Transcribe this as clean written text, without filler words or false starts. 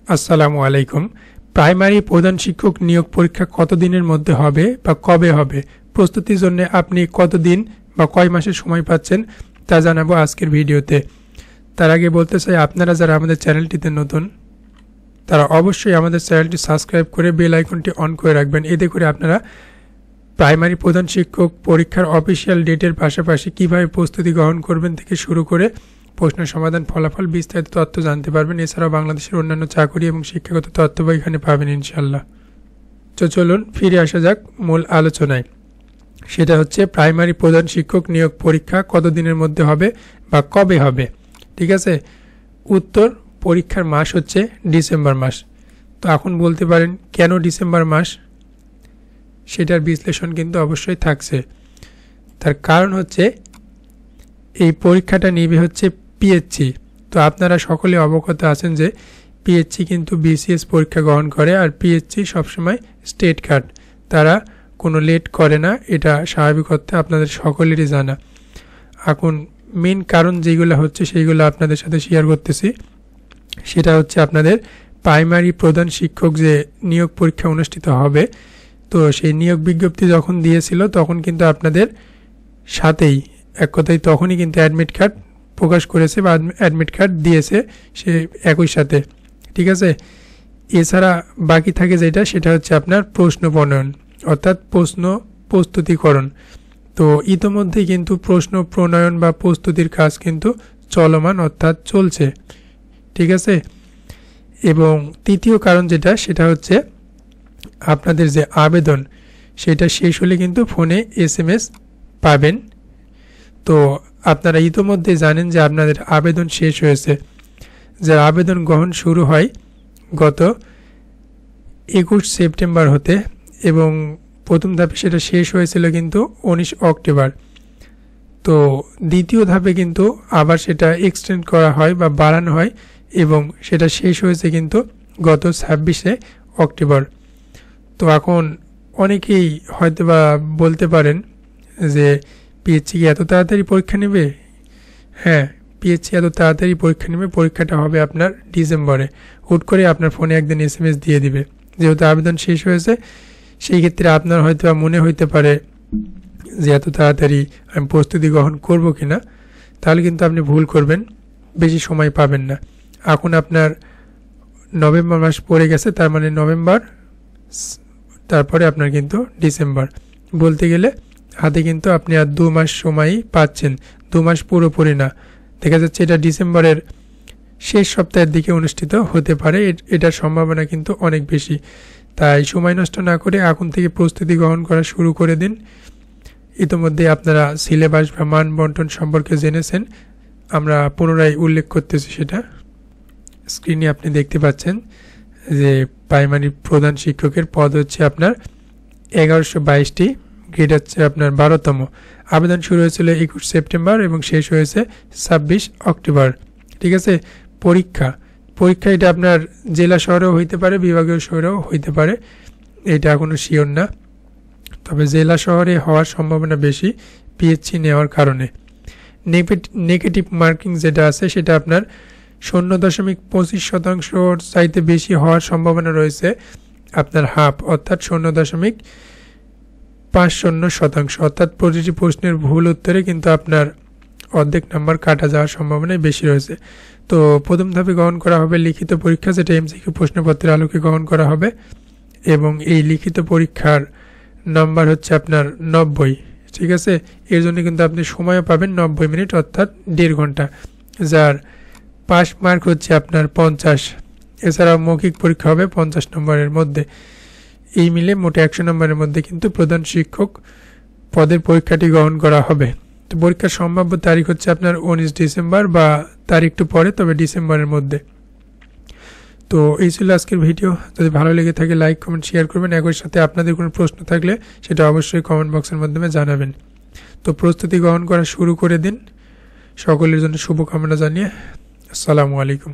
আসসালামু আলাইকুম। প্রাইমারি প্রধান শিক্ষক নিয়োগ পরীক্ষা কতদিনের মধ্যে হবে বা কবে হবে, প্রস্তুতির জন্য আপনি কতদিন বা কয় মাসের সময় পাচ্ছেন তা জানাবো আজকের ভিডিওতে। তার আগে বলতে চাই, আপনারা যারা আমাদের চ্যানেলটিতে নতুন তারা অবশ্যই আমাদের চ্যানেলটি সাবস্ক্রাইব করে বেল আইকনটি অন করে রাখবেন। এতে করে আপনারা প্রাইমারি প্রধান শিক্ষক পরীক্ষার অফিসিয়াল ডেটের পাশাপাশি কীভাবে প্রস্তুতি গ্রহণ করবেন থেকে শুরু করে প্রশ্ন সমাধান, ফলাফল, বিস্তারিত তথ্য জানতে পারবেন। এছাড়াও বাংলাদেশের অন্যান্য চাকরি এবং শিক্ষাগত তথ্য এখানে পাবেন ইনশাল্লাহ। তো চলুন ফিরে আসা যাক মূল আলোচনায়। সেটা হচ্ছে প্রাইমারি প্রধান শিক্ষক নিয়োগ পরীক্ষা কতদিনের মধ্যে হবে বা কবে হবে। ঠিক আছে, উত্তর পরীক্ষার মাস হচ্ছে ডিসেম্বর মাস। তো এখন বলতে পারেন কেন ডিসেম্বর মাস, সেটার বিশ্লেষণ কিন্তু অবশ্যই থাকছে। তার কারণ হচ্ছে এই পরীক্ষাটা নিবে হচ্ছে পিএইচসি। তো আপনারা সকলে অবগত আছেন যে পিএইচসি কিন্তু বিসিএস পরীক্ষা গ্রহণ করে, আর পিএইচসি সবসময় স্টেট কার্ড, তারা কোনো লেট করে না। এটা স্বাভাবিক অর্থে আপনাদের সকলেরই জানা। এখন মেন কারণ যেগুলো হচ্ছে সেইগুলো আপনাদের সাথে শেয়ার করতেছি। সেটা হচ্ছে আপনাদের প্রাইমারি প্রধান শিক্ষক যে নিয়োগ পরীক্ষা অনুষ্ঠিত হবে, তো সেই নিয়োগ বিজ্ঞপ্তি যখন দিয়েছিল তখন কিন্তু আপনাদের সাথেই এক কথায় তখনই কিন্তু অ্যাডমিট কার্ড প্রকাশ করেছে বা অ্যাডমিট কার্ড দিয়েছে সে একই সাথে। ঠিক আছে, এছাড়া বাকি থাকে যেটা, সেটা হচ্ছে আপনার প্রশ্ন প্রণয়ন অর্থাৎ প্রশ্ন প্রস্তুতিকরণ। তো ইতোমধ্যেই কিন্তু প্রশ্ন প্রণয়ন বা প্রস্তুতির কাজ কিন্তু চলমান অর্থাৎ চলছে। ঠিক আছে, এবং তৃতীয় কারণ যেটা, সেটা হচ্ছে আপনাদের যে আবেদন সেটা শেষ হলে কিন্তু ফোনে SMS পাবেন। তো আপনারা ইতোমধ্যে জানেন যে আপনাদের আবেদন শেষ হয়েছে। যার আবেদন গ্রহণ শুরু হয় গত 21 সেপ্টেম্বর হতে, এবং প্রথম ধাপে সেটা শেষ হয়েছিল কিন্তু 19 অক্টোবর। তো দ্বিতীয় ধাপে কিন্তু আবার সেটা এক্সটেন্ড করা হয় বা বাড়ানো হয়, এবং সেটা শেষ হয়েছে কিন্তু গত 26 অক্টোবর। তো এখন অনেকেই হয়তো বা বলতে পারেন যে পিএইচসি কি এত তাড়াতাড়ি পরীক্ষা নেবে? হ্যাঁ, পিএইচসি এত তাড়াতাড়ি পরীক্ষা নেবে। পরীক্ষাটা হবে আপনার ডিসেম্বরে। হুট করে আপনার ফোনে একদিন SMS দিয়ে দিবে। যেহেতু আবেদন শেষ হয়েছে, সেই ক্ষেত্রে আপনার হয়তো মনে হইতে পারে যে এত তাড়াতাড়ি আমি প্রস্তুতি গ্রহণ করব কি না, তাহলে কিন্তু আপনি ভুল করবেন, বেশি সময় পাবেন না। এখন আপনার নভেম্বর মাস পড়ে গেছে, তার মানে নভেম্বর, তারপরে আপনার কিন্তু ডিসেম্বর। বলতে গেলে হাতে কিন্তু আপনি আর 2 মাস সময়ই পাচ্ছেন। 2 মাস পুরোপুরি না, দেখা যাচ্ছে এটা ডিসেম্বরের শেষ সপ্তাহের দিকে অনুষ্ঠিত হতে পারে। এটার সম্ভাবনা কিন্তু অনেক বেশি। তাই সময় নষ্ট না করে এখন থেকে প্রস্তুতি গ্রহণ করা শুরু করে দিন। ইতিমধ্যে আপনারা সিলেবাস বা মান বন্টন সম্পর্কে জেনেছেন, আমরা পুনরায় উল্লেখ করতেছি। সেটা স্ক্রিনে আপনি দেখতে পাচ্ছেন যে প্রাইমারি প্রধান শিক্ষকের পদ হচ্ছে আপনার 1122টি, গ্রেড হচ্ছে আপনার 12তম। আবেদন শুরু হয়েছিল 21 সেপ্টেম্বর এবং শেষ হয়েছে 26 অক্টোবর। ঠিক আছে, পরীক্ষা এটা আপনার জেলা শহরেও হইতে পারে, বিভাগীয় শহরেও হইতে পারে, এটা এখনও শিওর না। তবে জেলা শহরে হওয়ার সম্ভাবনা বেশি পিএইচসি নেওয়ার কারণে। নেগেটিভ মার্কিং যেটা আছে সেটা আপনার 0.25% চাইতে বেশি হওয়ার সম্ভাবনা রয়েছে আপনার হাফ, অর্থাৎ 0.50%, অর্থাৎ প্রতিটি প্রশ্নের ভুল উত্তরে কিন্তু আপনার অর্ধেক নাম্বার কাটা যাওয়ার সম্ভাবনাই বেশি রয়েছে। তো প্রথম ধাপে গ্রহণ করা হবে লিখিত পরীক্ষা, যেটা এমসিকিউ প্রশ্নপত্রের আলোকে গ্রহণ করা হবে, এবং এই লিখিত পরীক্ষার নাম্বার হচ্ছে আপনার 90। ঠিক আছে, এর জন্য কিন্তু আপনি সময়ও পাবেন 90 মিনিট অর্থাৎ 1.5 ঘন্টা, যার পাস মার্ক হচ্ছে আপনার 50। এছাড়াও মৌখিক পরীক্ষা হবে 50 নম্বরের মধ্যে। এই মিলে মোটে 100 নম্বরের মধ্যে কিন্তু প্রধান শিক্ষক পদের পরীক্ষাটি গ্রহণ করা হবে। তো পরীক্ষার সম্ভাব্য তারিখ হচ্ছে আপনার 19 ডিসেম্বর বা তার একটু পরে, তবে ডিসেম্বরের মধ্যে। তো এই ছিল আজকের ভিডিও। যদি ভালো লেগে থাকে লাইক, কমেন্ট, শেয়ার করবেন। একই সাথে আপনাদের কোনো প্রশ্ন থাকলে সেটা অবশ্যই কমেন্ট বক্সের মাধ্যমে জানাবেন। তো প্রস্তুতি গ্রহণ করা শুরু করে দিন। সকলের জন্য শুভকামনা জানিয়ে আসসালামু আলাইকুম।